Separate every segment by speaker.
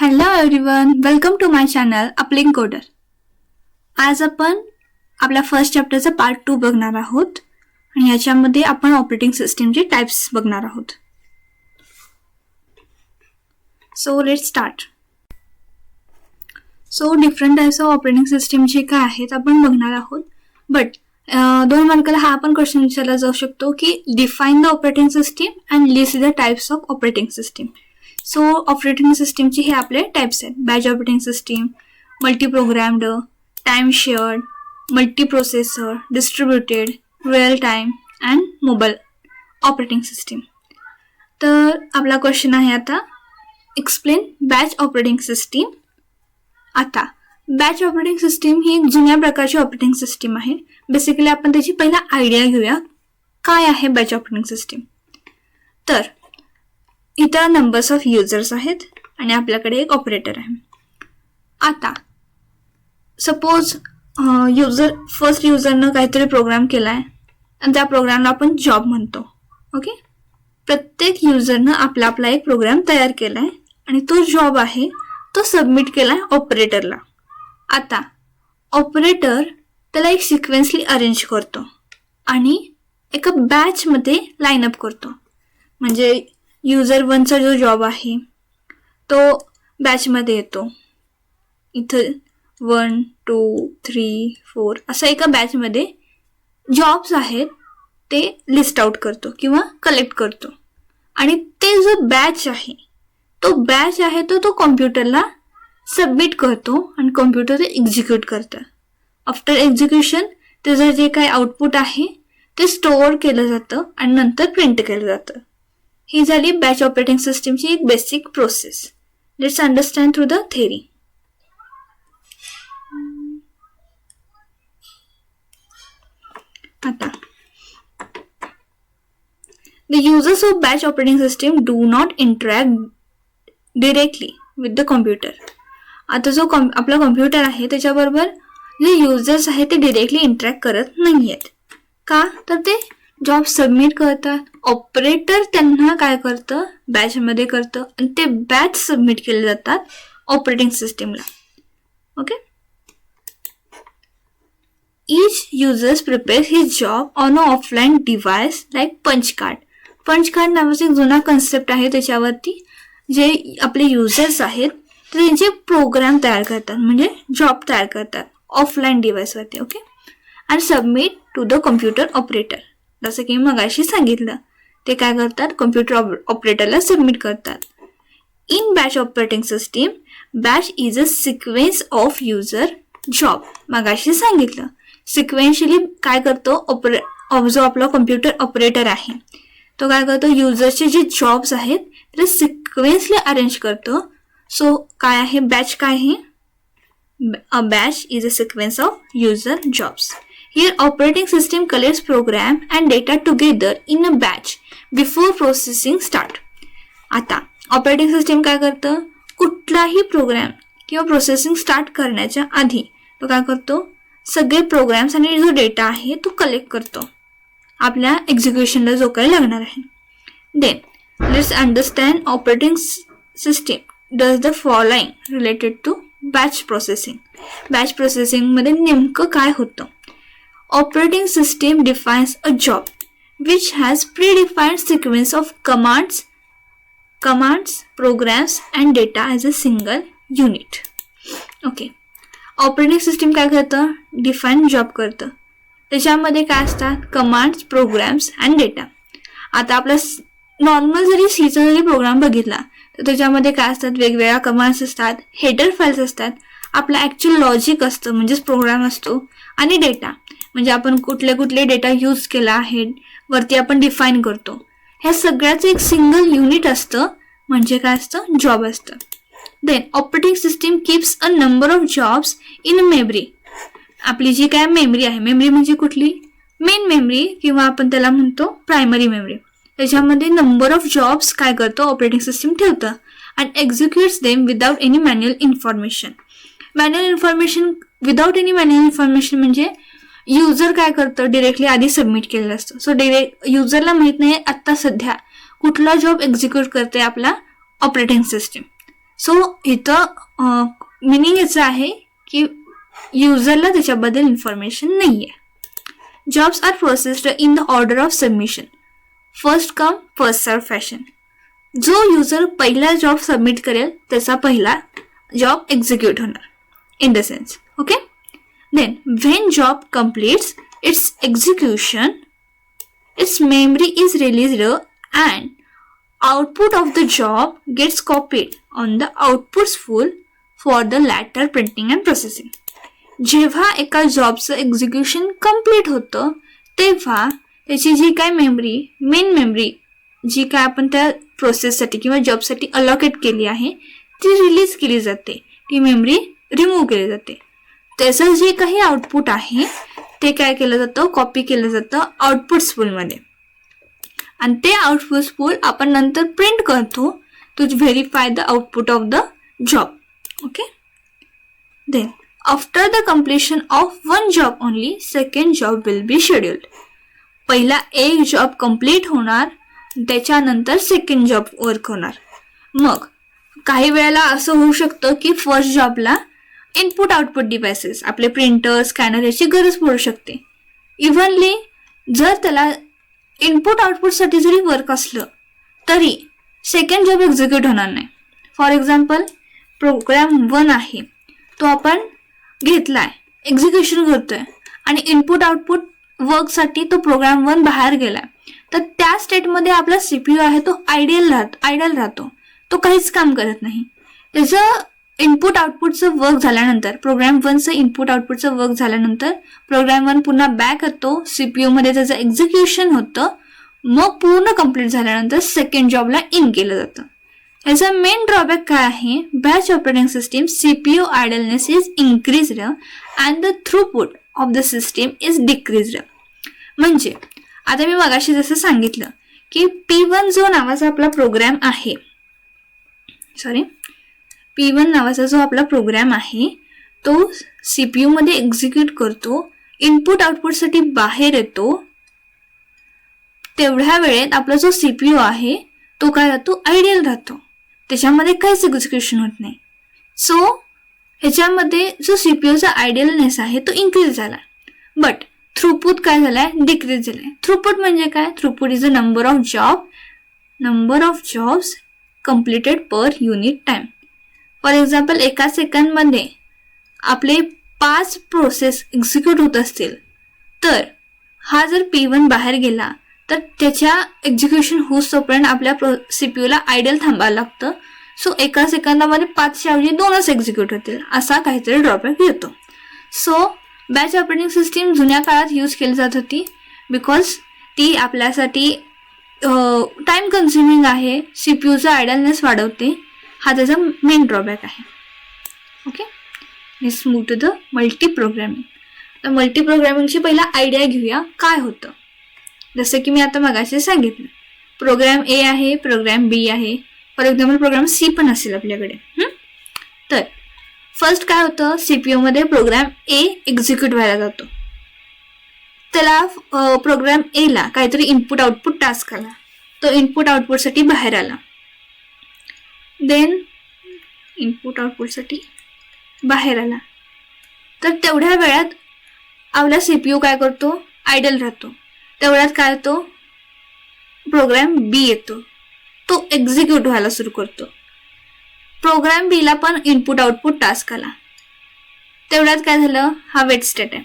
Speaker 1: Hello everyone, welcome to my channel uplink coder. आज आपण आपल्या फर्स्ट चॅप्टरचा पार्ट 2 बघणार आहोत आणि याच्यामध्ये आपण ऑपरेटिंग सिस्टीमचे टाइप्स बघणार आहोत. So let's start. So different types of operating सिस्टीमचे काय आहेत आपण बघणार आहोत. बट 2 मार्काला हा पण क्वेश्चन विचारला जाऊ शकतो की define the operating system and list the types of operating system. So operating सिस्टीमचे हे आपले टाइप्स आहेत. Batch operating system, multi programmed, time shared, multi processor, distributed, real time and mobile operating system. तर आपला क्वेश्चन आहे आता, explain batch operating system. आता batch operating system ही एक जुन्या प्रकारची ऑपरेटिंग सिस्टीम आहे. बेसिकली आपण त्याची पहिला आयडिया घेऊया, काय आहे बॅच ऑपरेटिंग सिस्टीम. तर इथं नंबर्स ऑफ युजर्स आहेत आणि आपल्याकडे एक ऑपरेटर आहे. आता सपोज फर्स्ट युजरनं काहीतरी प्रोग्राम केला आहे आणि त्या प्रोग्रामला आपण जॉब म्हणतो. ओके, प्रत्येक युजरनं आपला एक प्रोग्राम तयार केला आहे आणि तो जॉब आहे तो सबमिट केला आहे ऑपरेटरला. आता ऑपरेटर त्याला एक सिक्वेन्सली अरेंज करतो आणि एका बॅचमध्ये लाईनअप करतो. म्हणजे युजर 1चा जो जॉब आहे तो बॅचमध्ये येतो. इथं 1, 2, 3, 4 असं एका बॅचमध्ये जॉब्स आहेत ते लिस्ट आउट करतो किंवा कलेक्ट करतो. आणि ते जो बॅच आहे तो कॉम्प्युटरला सबमिट करतो आणि कॉम्प्युटर ते एक्झिक्यूट करतं. आफ्टर एक्झिक्युशन त्याचं जे काही आउटपुट आहे ते स्टोअर केलं जातं आणि नंतर प्रिंट केलं जातं. ही झाली बॅच ऑपरेटिंग सिस्टीमची एक basic process. Let's understand through the theory. आता the users of batch operating system do not interact directly with the computer. आता जो आपला कॉम्प्युटर आहे त्याच्याबरोबर जे युजर्स आहेत ते डिरेक्टली इंटरॅक्ट करत नाही आहेत. का तर ते जॉब सबमिट करतात, ऑपरेटर त्यांना काय करतं बॅचमध्ये करतं आणि ते बॅच सबमिट केले जातात ऑपरेटिंग सिस्टीमला. Okay, each users prepares his job on an offline device like punch card. Punch card नावाचा एक जुना कन्सेप्ट आहे. त्याच्यावरती जे आपले युजर्स आहेत ते त्यांचे प्रोग्राम तयार करतात, म्हणजे जॉब तयार करतात ऑफलाईन डिव्हाइसवरती. ओके, आणि submit to the computer operator. जसं की मगाशी सांगितलं, ते काय करतात कॉम्प्युटर ऑपरेटरला सबमिट करतात. In batch operating system, batch is a sequence of user job. मगाशी सांगितलं सिक्वेन्शियली काय करतो जो आपला कॉम्प्युटर ऑपरेटर आहे तो काय करतो युजर्सचे जे जॉब्स आहेत ते सिक्वेन्सली अरेंज करतो. सो काय आहे बॅच, काय आहे a batch is a sequence of user jobs. Here operating system collects program and data together in a batch before processing start. आता ऑपरेटिंग सिस्टीम काय करतं, कुठलाही प्रोग्राम किंवा प्रोसेसिंग स्टार्ट करण्याच्या आधी तो काय करतो सगळे प्रोग्राम्स आणि जो डेटा आहे तो कलेक्ट करतो आपल्या एक्झिक्युशनला जो काही लागणार आहे. Then let's understand operating system does the following related to batch processing. Batch प्रोसेसिंगमध्ये नेमकं काय होतं. Operating system defines a job which has predefined sequence of commands, programs and data as a single unit. Okay. Operating system काय करतं, define job करतं. त्याच्यामध्ये काय असतात कमांड्स, प्रोग्राम्स अँड डेटा. आता आपला नॉर्मल जरी सीचा जरी प्रोग्राम बघितला तर त्याच्यामध्ये काय असतात वेगवेगळ्या कमांड्स असतात, हेडर फाईल्स असतात, आपला ॲक्च्युअल लॉजिक असतं म्हणजेच प्रोग्राम असतो आणि डेटा म्हणजे आपण कुठले डेटा यूज केला आहे वरती आपण डिफाईन करतो. ह्या सगळ्याचं एक सिंगल युनिट असतं म्हणजे काय असतं जॉब असतं. Then operating system keeps a number of jobs in memory. आपली जी काय मेमरी आहे, मेमरी म्हणजे कुठली मेन मेमरी किंवा आपण त्याला म्हणतो प्रायमरी मेमरी. त्याच्यामध्ये नंबर ऑफ जॉब्स काय करतो ऑपरेटिंग सिस्टीम ठेवतं and executes them without any manual information. Without any manual information म्हणजे युजर काय करतं डिरेक्टली आधी सबमिट केलेलं असतं. सो युजरला माहित नाही आत्ता सध्या कुठला जॉब एक्झिक्यूट करते आपला ऑपरेटिंग सिस्टीम. सो इथं मिनिंग याचं आहे की युजरला त्याच्याबद्दल इन्फॉर्मेशन नाही आहे. Jobs are processed in the order of submission, first come first serve fashion. जो युजर पहिला जॉब सबमिट करेल त्याचा पहिला जॉब एक्झिक्यूट होणार in the sense. Okay. Then when job completes its execution, its memory is released and output of the job gets copied on the output spool for the later printing and processing. जेव्हा एका जॉबचं execution complete होतं तेव्हा त्याची जी काय memory, main memory जी काय आपण त्या प्रोसेससाठी किंवा जॉबसाठी अलॉकेट केली आहे ती रिलीज केली जाते, ती मेमरी रिमूव्ह केली जाते. त्याचं जे काही आउटपुट आहे ते काय केलं जातं, कॉपी केलं जातं आउटपुट स्पूलमध्ये आणि ते आउटपुट स्पूल आपण नंतर प्रिंट करतो to verify the output of the job. Okay. Then after the completion of one job only second job will be scheduled. पहिला एक जॉब कम्प्लीट होणार, त्याच्यानंतर सेकंड जॉब वर्क होणार. मग काही वेळेला असं होऊ शकतं की फर्स्ट जॉबला इनपुट आउटपुट डिव्हायसेस आपले प्रिंटर, स्कॅनर याची गरज पडू शकते. इव्हनली जर त्याला इनपुट आउटपुटसाठी जरी वर्क असलं तरी सेकंड जॉब एक्झिक्यूट होणार नाही. फॉर एक्झाम्पल प्रोग्राम 1 आहे, तो आपण घेतलाय, एक्झिक्युशन करतोय आणि इनपुट आउटपुट वर्कसाठी तो प्रोग्राम 1 बाहेर गेलाय, तर त्या स्टेटमध्ये आपला CPU आहे तो आयडल राहतो, तो काहीच काम करत नाही. त्याचं इनपुट आउटपुटचं वर्क झाल्यानंतर, प्रोग्राम 1चं इनपुट आउटपुटचं वर्क झाल्यानंतर प्रोग्राम 1 पुन्हा बॅक येतो, CPU मध्ये त्याचं एक्झिक्युशन होतं, मग पूर्ण कम्प्लीट झाल्यानंतर सेकंड जॉबला इन केलं जातं. याचा मेन ड्रॉबॅक काय आहे, batch operating system CPU idleness is increased and the throughput of the system is decreased. म्हणजे आता मी मगाशी जसं सांगितलं की P1 जो नावाचा आपला प्रोग्राम आहे, P1 नावाचा जो आपला प्रोग्राम आहे तो CPU मध्ये एक्झिक्यूट करतो, इनपुट आउटपुटसाठी बाहेर येतो. तेवढ्या वेळेत आपला जो CPU आहे तो काय राहतो, आयडियल राहतो, त्याच्यामध्ये काहीच एक्झिक्युशन होत नाही. सो ह्याच्यामध्ये जो CPUचा आयडियलनेस आहे तो इन्क्रीज झाला, बट थ्रूपुट काय झालाय, डिक्रीज झालाय. थ्रूपुट म्हणजे काय, throughput is the number of jobs completed per unit time. For example एका सेकंडमध्ये आपले 5 प्रोसेस एक्झिक्यूट होत असतील तर हा जर P1 बाहेर गेला तर त्याच्या एक्झिक्युशन होऊसपर्यंत आपल्या CPUला आयडल थांबायला लागतं. सो एका सेकंदामध्ये 5च्या ऐवजी 2च एक्झिक्यूट होतील, असा काहीतरी ड्रॉबॅक येतो. सो बॅच ऑपरेटिंग सिस्टीम जुन्या काळात यूज केली जात होती बिकॉज ती आपल्यासाठी टाइम कन्झ्युमिंग आहे, CPUचा आयडलनेस वाढवते, हा त्याचा मेन ड्रॉबॅक आहे. Okay. Let's move to the multi programming. तर मल्टी प्रोग्रामिंगची पहिला आयडिया घेऊया काय होतं. जसं की मी आता मगाशी सांगितलं, प्रोग्राम A आहे, प्रोग्राम B आहे, फॉर एक्झाम्पल प्रोग्राम C पण असेल आपल्याकडे. तर फर्स्ट काय होतं, CPU मध्ये प्रोग्राम A एक्झिक्यूट व्हायला जातो. त्याला प्रोग्राम A ला काहीतरी इनपुट आउटपुट टास्क आला, तो इनपुट आउटपुटसाठी बाहेर आला. देन इनपुट आउटपुटसाठी बाहेर आला तर तेवढ्या वेळात आपला CPU काय करतो, आयडल राहतो. तेवढ्यात काय होतो, प्रोग्राम B येतो, तो एक्झिक्यूट व्हायला सुरू करतो. प्रोग्राम B ला पण इनपुट आउटपुट टास्क आला, तेवढ्यात काय झालं, हा वेट स्टेट आहे.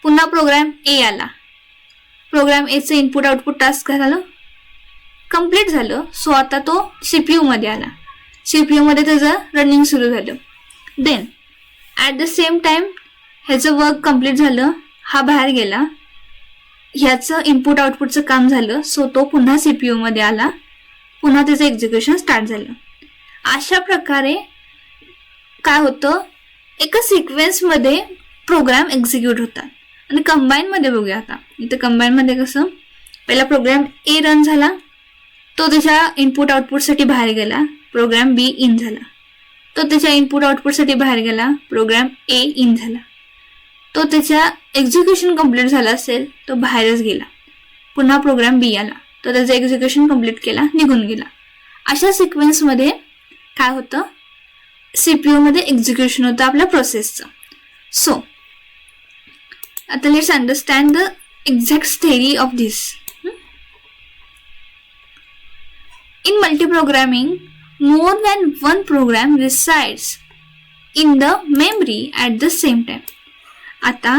Speaker 1: पुन्हा प्रोग्राम A आला, प्रोग्राम A चं इनपुट आउटपुट टास्क काय झालं, कम्प्लीट झालं. सो आता तो CPU मध्ये आला, CPU मध्ये त्याचं रनिंग सुरू झालं. Then at the same time ह्याचं वर्क कम्प्लीट झालं, हा बाहेर गेला, ह्याचं इनपुट आउटपुटचं काम झालं. सो तो पुन्हा CPU मध्ये आला, पुन्हा त्याचं एक्झिक्युशन स्टार्ट झालं. अशा प्रकारे काय होतं, एका सिक्वेन्समध्ये प्रोग्राम एक्झिक्यूट होतात. आणि कंबाईनमध्ये बघूया आता. इथं कंबाईनमध्ये कसं, पहिला प्रोग्राम A रन झाला, तो त्याच्या इनपुट आउटपुटसाठी बाहेर गेला, प्रोग्राम B इन झाला. तो त्याच्या इनपुट आउटपुटसाठी बाहेर गेला, प्रोग्राम A इन झाला. तो त्याच्या एक्झिक्युशन कम्प्लीट झाला असेल, तो बाहेरच गेला. पुन्हा प्रोग्राम B आला, तो त्याचं एक्झिक्युशन कम्प्लीट केला, निघून गेला. अशा सिक्वेन्समध्ये काय होतं, CPU मध्ये एक्झिक्युशन होतं आपल्या प्रोसेसचं. सो आता let's understand the exact theory of this. In multiprogramming, more than one program resides in the memory at the same time. आता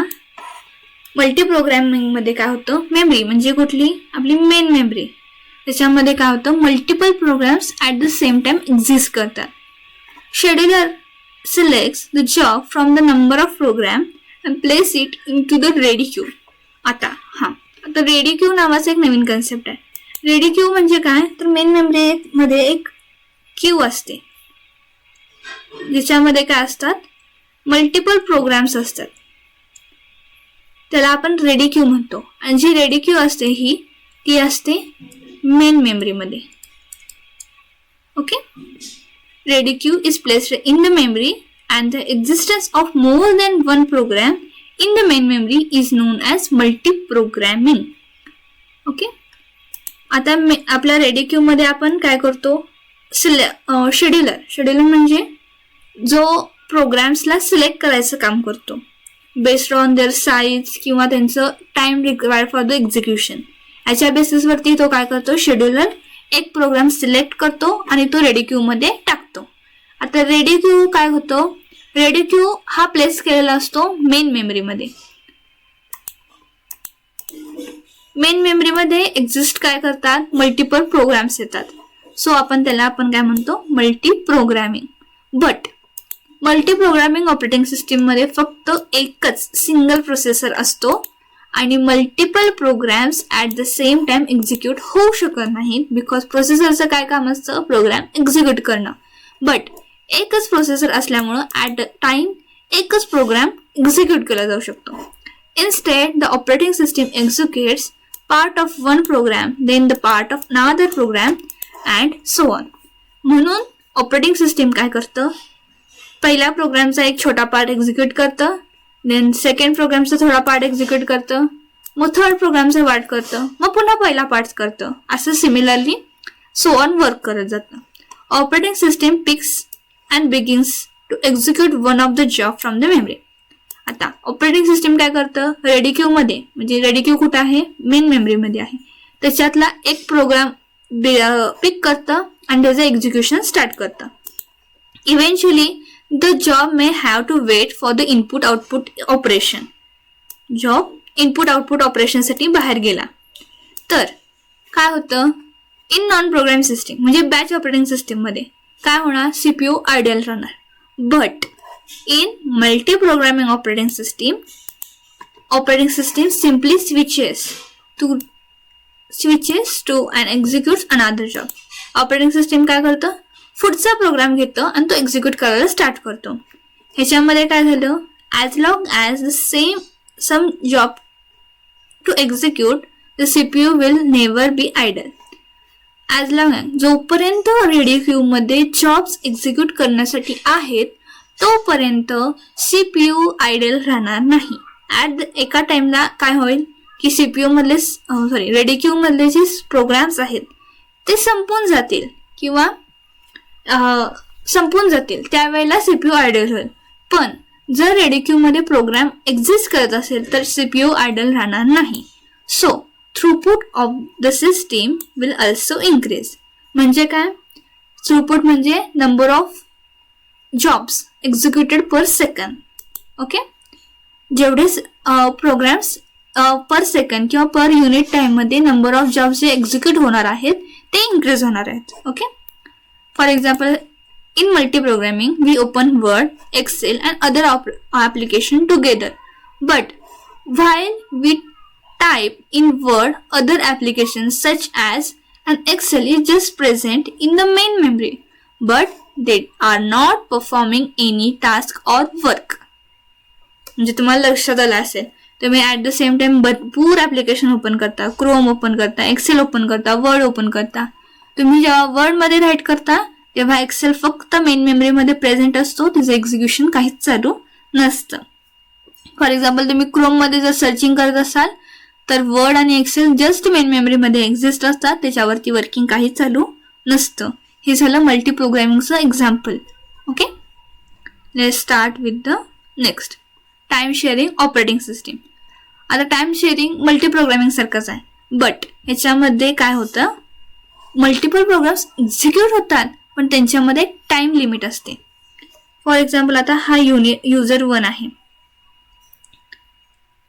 Speaker 1: मल्टीप्रोग्रामिंग मध्ये काय होतं, मेमरी म्हणजे कुठली, आपली मेन मेमरी. त्याच्यामध्ये काय होतं, multiple programs at the same time exist करतात. Scheduler selects the job from the number of program and place it into the ready queue. आता रेडी क्यू नावाचा एक नवीन कन्सेप्ट आहे. रेडी क्यू म्हणजे काय, तर मेन मेमरी मध्ये एक क्यू असते ज्याच्यामध्ये काय असतात, मल्टिपल प्रोग्राम्स असतात. त्याला आपण रेडी क्यू म्हणतो. आणि जी रेडी क्यू असते ती असते मेन मेमरी मध्ये. Okay, ready queue is placed in the memory and the existence of more than one program in the main memory is known as multiprogramming. Okay, आता आपल्या ready queue मध्ये आपण काय करतो, शेड्युलर म्हणजे जो प्रोग्राम्सला सिलेक्ट करायचं काम करतो बेस्ड ऑन देअर साईज किंवा त्यांचं time required for the execution. याच्या बेसिसवरती तो काय करतो, शेड्युलर एक प्रोग्राम सिलेक्ट करतो आणि तो रेडी क्यू मध्ये टाकतो. आता रेडी क्यू काय होतो, रेडी क्यू हा प्लेस केलेला असतो मेन मेमरीमध्ये. मेन मेमरीमध्ये एक्झिस्ट काय करतात, मल्टिपल प्रोग्राम्स येतात. सो आपण काय म्हणतो, multiprogramming. But multiprogramming operating system मध्ये फक्त एकच सिंगल प्रोसेसर असतो आणि multiple programs at the same time execute होऊ शकत नाहीत. बिकॉज प्रोसेसरचं काय काम असतं, प्रोग्राम एक्झिक्यूट करणं. बट एकच प्रोसेसर असल्यामुळं ॲट द टाइम एकच प्रोग्राम एक्झिक्यूट केला जाऊ शकतो. Instead the operating system executes part of one program, then the part of another program and so on. म्हणून ऑपरेटिंग सिस्टीम काय करतं, पहिल्या प्रोग्रामचा एक छोटा पार्ट एक्झिक्यूट करतं, देन सेकंड प्रोग्रामचा थोडा पार्ट एक्झिक्यूट करतं, मग थर्ड प्रोग्रामचा पार्ट करतं, मग पुन्हा पहिला पार्ट करतं. असं सिमिलरली सो ऑन वर्क करत जातं. Operating system picks and begins to execute one of the job from the memory. आता ऑपरेटिंग सिस्टीम काय करतं, रेडी क्यू मध्ये, म्हणजे रेडी क्यू कुठं आहे, मेन मेमरीमध्ये आहे, त्याच्यातला एक प्रोग्राम पिक करतं आणि त्याचं एक्झिक्युशन स्टार्ट करतं. Eventually the job may have to wait for the input output operation. Job input output ऑपरेशनसाठी बाहेर गेला तर काय होतं, इन नॉन प्रोग्राम सिस्टीम म्हणजे बॅच ऑपरेटिंग सिस्टीम मध्ये काय होणार, CPU आयडियल राहणार. But in multi-programming operating system simply switches to and executes another job. Operating system काय करतं, पुढचा प्रोग्राम घेतं आणि तो एक्झिक्यूट करायला स्टार्ट करतो. ह्याच्यामध्ये काय झालं, as long as the some job to execute, the CPU will never be idle. as long as जोपर्यंत रेडी क्यू मध्ये जॉब्स एक्झिक्यूट करण्यासाठी आहेत तोपर्यंत CPU आयडल राहणार नाही. एका टाइमला काय होईल की CPU मधले रेडी क्यू मधले जे प्रोग्राम्स आहेत ते संपून जातील किंवा त्यावेळेला CPU आयडल होईल. पण जर रेडी क्यू मध्ये प्रोग्राम एक्झिस्ट करत असेल तर CPU आयडल राहणार नाही. So throughput of the system will also increase. म्हणजे काय, थ्रूपुट म्हणजे number of jobs executed per second. Okay, जेवढे प्रोग्राम्स पर सेकंड किंवा पर युनिट टाइम मध्ये नंबर ऑफ जॉब्स जे एक्झिक्यूट होणार आहेत ते इन्क्रीज होणार आहेत. Okay, for example in multiprogramming we open Word, Excel and other application together. But while we type in Word other applications such as and Excel is just present in the main memory, but they are not performing any task or work. म्हणजे तुम्हाला लक्षात आलं असेल, तुम्ही at the same time भरपूर application open करता, Chrome open करता, Excel open करता, वर्ड ओपन करता. तुम्ही जेव्हा वर्डमध्ये राईट करता तेव्हा एक्सेल फक्त मेन मेमरीमध्ये प्रेझेंट असतो, तिचं एक्झिक्युशन काहीच चालू नसतं. फॉर एक्झाम्पल तुम्ही क्रोममध्ये जर सर्चिंग करत असाल तर वर्ड आणि एक्सेल जस्ट मेन मेमरीमध्ये एक्झिस्ट असतात, त्याच्यावरती वर्किंग काही चालू नसतं. हे झालं मल्टीप्रोग्रामिंगचं example. Okay, let's start with the next time sharing operating system. आता टाइम शेअरिंग मल्टी प्रोग्रामिंग सारखंच आहे, बट ह्याच्यामध्ये काय होतं, मल्टिपल प्रोग्राम्स एक्झिक्यूट होतात पण त्यांच्यामध्ये एक टाइम लिमिट असते. फॉर एक्झाम्पल आता हा युजर 1 आहे,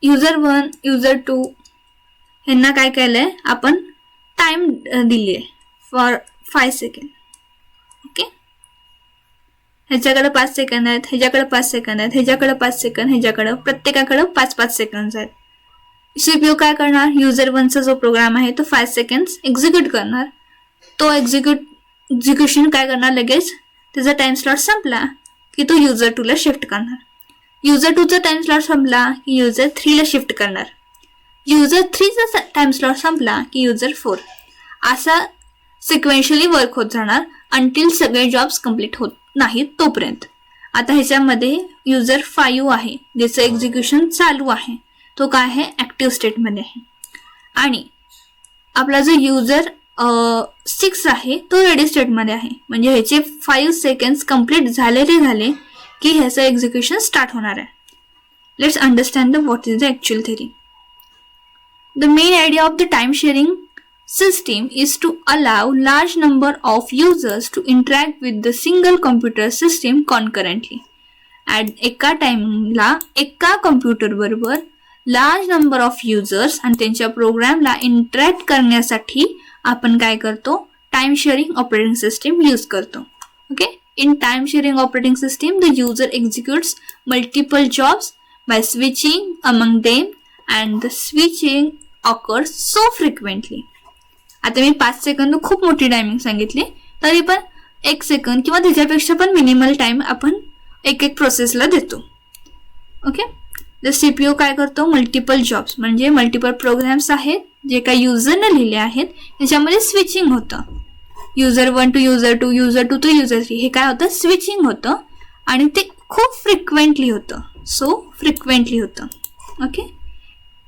Speaker 1: युजर 1 युजर 2 ह्यांना काय केलंय आपण, टाइम दिली आहे फॉर 5 सेकंड. ओके, ह्याच्याकडे 5 सेकंद आहेत, ह्याच्याकडे 5 सेकंद आहेत, ह्याच्याकडे 5 सेकंद, ह्याच्याकडे प्रत्येकाकडे 5-5 सेकंद आहेत. सीपीयू काय करणार, युजर 1चा जो प्रोग्राम आहे तो 5 सेकंड एक्झिक्यूट करणार. तो एक्झिक्युशन काय करणार, लगेच त्याचा टाइम स्लॉट संपला की तो युजर 2ला शिफ्ट करणार. युजर 2चा टाइम स्लॉट संपला की युजर 3ला शिफ्ट करणार. युजर 3चा टाइम स्लॉट संपला की युजर 4. असा सिक्वेन्शियली वर्क होत जाणार अंटिल सगळे जॉब्स कंप्लीट होत नाहीत तोपर्यंत. आता ह्याच्यामध्ये युजर 5 आहे ज्याचं एक्झिक्युशन चालू आहे, तो काय आहे, ॲक्टिव्ह स्टेटमध्ये आहे. आणि आपला जो युजर 6 आहे तो रेडी स्टेटमध्ये आहे. म्हणजे ह्याचे 5 सेकंड्स कंप्लीट झाले की ह्याचं एक्झिक्युशन स्टार्ट होणार आहे. Let's understand the what is the actual theory. The main idea of the time sharing system is to allow large number of users to interact with the single computer system concurrently. एका टाइमला एका computer बरोबर large number of users आणि त्यांच्या प्रोग्रामला interact करण्यासाठी आपण काय करतो, time sharing operating system use करतो. Okay, in time sharing operating system the user executes multiple jobs by switching among them and the switching occurs so frequently. आता मी 5 सेकंद खूप मोठी टायमिंग सांगितली, तरी पण 1 सेकंद किंवा त्याच्यापेक्षा पण मिनिमल टाइम आपण एक प्रोसेसला देतो. ओके, द सीपीयू काय करतो, मल्टिपल जॉब्स म्हणजे मल्टिपल प्रोग्राम्स आहेत जे काही युजरने लिहिले आहेत त्याच्यामध्ये स्विचिंग होतं. User 1 to user 2, user 2 to user 3 हे काय होतं, स्विचिंग होतं आणि ते खूप फ्रिक्वेंटली होतं, सो फ्रिक्वेंटली होतं. Okay,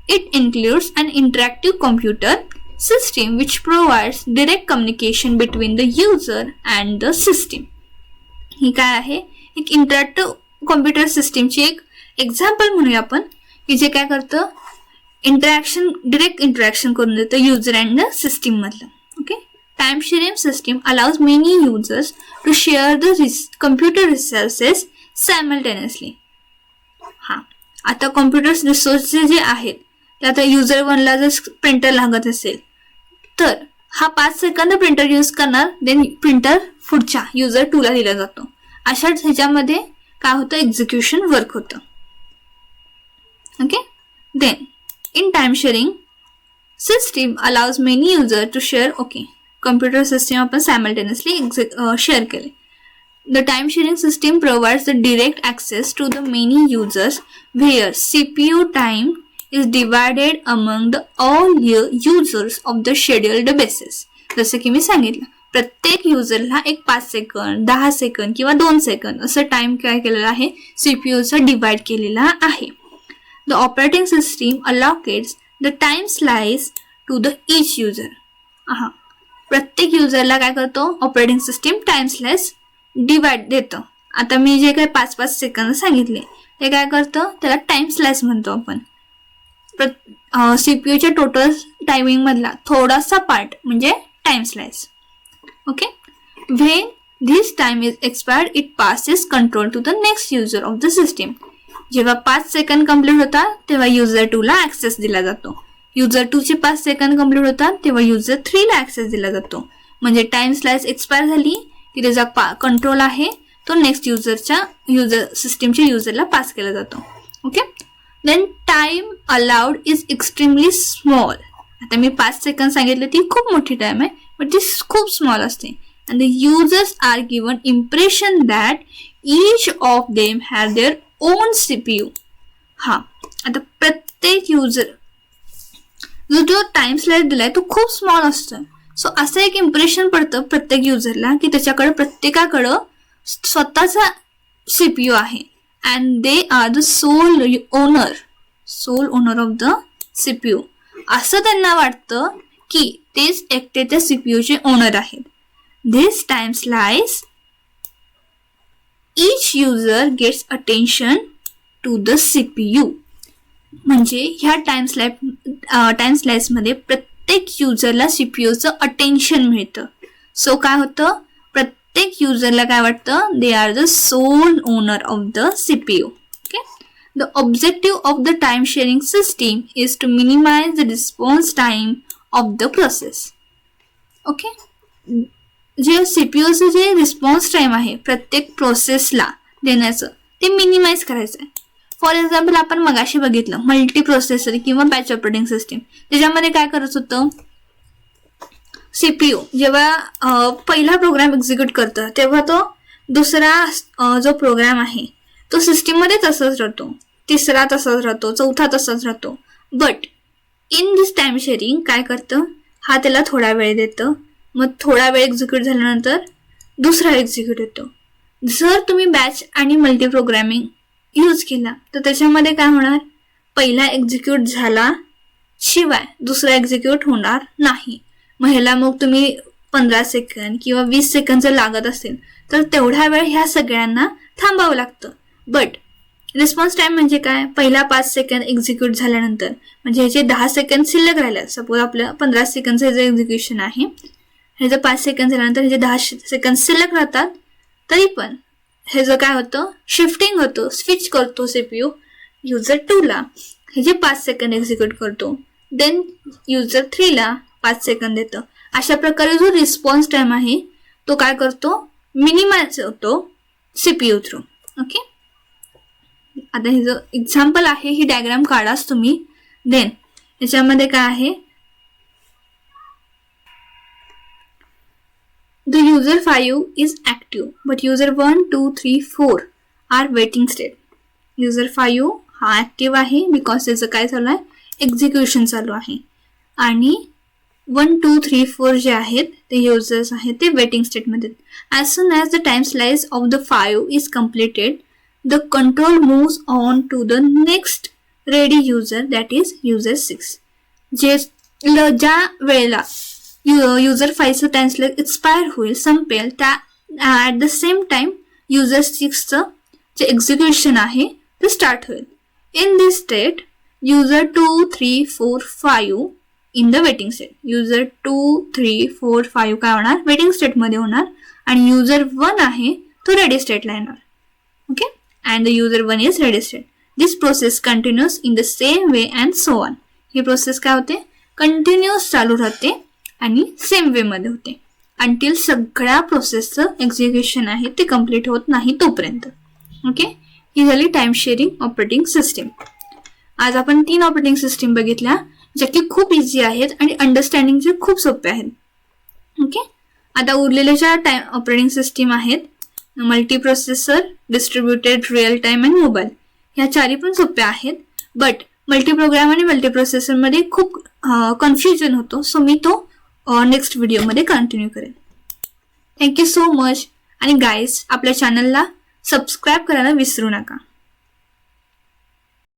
Speaker 1: it includes an interactive computer system which provides direct communication between the user and the system. ही काय आहे, एक इंटरॅक्टिव्ह कॉम्प्युटर सिस्टीमची एक एक्झाम्पल म्हणूया आपण, की जे काय करतं, डिरेक्ट इंटरॅक्शन करून देतं युजर अँड द सिस्टीम मधलं. Okay, time sharing system allows many users to share the computer resources simultaneously. हा, आता कॉम्प्युटर रिसोर्सेस जे आहेत ते आता युजर 1ला जर प्रिंटर लागत असेल तर हा 5 सेकंद प्रिंटर यूज करणार, देन प्रिंटर पुढच्या युजर 2ला दिला जातो. अशाच ह्याच्यामध्ये काय होतं, एक्झिक्युशन वर्क होतं. Okay, then in time sharing system allows many user to share. Okay, computer system आपण सायमल्टेनियसली शेअर केले. The time sharing system provides the direct access to the many users where CPU time is divided among the all users of the scheduled basis. जसं की मी सांगितलं, प्रत्येक युजरला एक 5 second 10 second किंवा 2 second असं टाइम काय केलेला आहे, सीपीयूचा डिवाइड केलेला आहे. The operating system allocates the time slice to the each user. प्रत्येक युजरला काय करतो, operating system time slice divide देतं. आता मी जे काही 5-5 सेकंद सांगितले ते काय करतं, त्याला टाइम स्लाइस म्हणतो आपण. सीपीयूच्या टोटल टायमिंग मधला थोडासा पार्ट म्हणजे time slice. Okay, when this time is expired it passes control to the next user of the system. जेव्हा 5 सेकंद कंप्लीट होतात तेव्हा युजर 2ला ऍक्सेस दिला जातो. युजर 2चे 5 सेकंद कंप्लीट होतात तेव्हा युजर 3ला ऍक्सेस दिला जातो. म्हणजे टाइम स्लाइस एक्सपायर झाली की त्याचा कंट्रोल आहे तो नेक्स्ट सिस्टीमच्या युजरला पास केला जातो. Okay, then time allowed is extremely small. आता मी 5 सेकंद सांगितले, ती खूप मोठी टाइम आहे बट ती खूप स्मॉल असते. And the users are given impression that each of them have their own CPU. हा, आता प्रत्येक युजर जो टाइम स्लाइस दिलाय तो खूप स्मॉल असतो. सो असं एक इम्प्रेशन पडतं प्रत्येक युजरला की त्याच्याकडे प्रत्येकाकडं स्वतःचा सीपीयू आहे. And they are the sole owner of the CPU. असं त्यांना वाटतं की तेच एकटे त्या सीपीयूचे ओनर आहेत. This time slice each user gets attention to the CPU. म्हणजे ह्या टाइम स्लाइस मध्ये प्रत्येक युजरला सीपीयूचं अटेन्शन मिळतं. सो काय होतं, प्रत्येक युजरला काय वाटतं, they are the sole owner of the CPU. Okay. The objective of the time sharing system is to minimize the response time of the process. Okay. जे सीपीयूचं जे रिस्पॉन्स टाइम आहे प्रत्येक प्रोसेसला देण्याचं ते मिनिमाइज करायचं आहे. फॉर एक्झाम्पल आपण मगाशी बघितलं मल्टी प्रोसेसर किंवा बॅच ऑपरेटिंग सिस्टीम, त्याच्यामध्ये काय करत होतं, सीपीयू जेव्हा पहिला प्रोग्राम एक्झिक्यूट करतो तेव्हा तो दुसरा जो प्रोग्राम आहे तो सिस्टीममध्ये तसंच राहतो, तिसरा तसाच राहतो, चौथा तसाच राहतो. But in this time sharing काय करतं, हा त्याला थोडा वेळ देतं, मग थोडा वेळ एक्झिक्यूट झाल्यानंतर दुसरा एक्झिक्यूट होतो. जर तुम्ही बॅच आणि मल्टी प्रोग्रामिंग यूज केला तर त्याच्यामध्ये काय होणार, पहिला एक्झिक्यूट झाला शिवाय दुसरा एक्झिक्यूट होणार नाही. मग तुम्ही 15 सेकंद किंवा 20 सेकंद जर लागत असेल तर तेवढा वेळ ह्या सगळ्यांना थांबावं लागतं. बट रिस्पॉन्स टाइम म्हणजे काय, पहिला 5 सेकंद एक्झिक्यूट झाल्यानंतर म्हणजे ह्याचे 10 सेकंद शिल्लक राहिले. सपोज आपलं 15 सेकंदचं जे एक्झिक्युशन आहे, हे जर 5 सेकंद झाल्यानंतर ह्याचे 10 सेकंद शिल्लक राहतात, तरी पण हे जर काय होतं, शिफ्टिंग होतं, स्विच करतो सीपीयू युजर 2 ला, हे जे 5 सेकंद एक्झिक्यूट करतो, देन युजर 3 ला 5 सेकंद देतं. अशा प्रकारे जो रिस्पॉन्स टाइम आहे तो काय करतो, मिनिमाइज होतो सीपीयू थ्रू. ओके. आता हे जो एक्झाम्पल आहे ही डायग्राम काढाच तुम्ही. देन याच्यामध्ये काय आहे, the user 5 is active but user 1, 2, 3, 4 are waiting state. user 5 हा ऍक्टिव्ह आहे बिकॉज त्याचं काय चालू आहे, एक्झिक्युशन चालू आहे, आणि 1, 2, 3, 4 जे आहेत ते युजर्स आहेत ते वेटिंग स्टेटमध्ये. As soon as the time slice of the 5 is completed the control moves on to the next ready user that is user 6. ज्या वेळेला युजर 5चं टाइम स्लाइस एक्सपायर होईल, संपेल, त्या at the same time user 6चं जे execution आहे ते स्टार्ट होईल. In this state user 2, 3, 4, 5 in the waiting state. User 2, 3, 4, 5 काय होणार, वेटिंग स्टेटमध्ये होणार, आणि युजर 1 आहे तो रेडी स्टेटला येणार. Okay. And the user 1 is ready state. This process continuous in the same way and so on. He process काय होते, कंटिन्युअस चालू राहते आणि सेम वे मध्ये होते अंटील सगळ्या प्रोसेसचं एक्झिक्युशन आहे ते कम्प्लीट होत नाही तोपर्यंत. ओके. ही झाली टाइम शेअरिंग ऑपरेटिंग सिस्टीम. आज आपण 3 ऑपरेटिंग सिस्टीम बघितल्या ज्या की खूप इझी आहेत आणि अंडरस्टँडिंगचे खूप सोपे आहेत. ओके. आता उरलेल्या ज्या टाइम ऑपरेटिंग सिस्टीम आहेत, multi processor, distributed, real time आणि मोबाईल, ह्या चारही पण सोप्या आहेत. बट मल्टी प्रोग्राम आणि मल्टी प्रोसेसरमध्ये खूप कन्फ्युजन होतो. सो मी तो नेक्स्ट व्हिडिओमध्ये कंटिन्यू करेन. Thank you so much. आणि गाईज, आपल्या चॅनलला सबस्क्राईब करायला विसरू नका.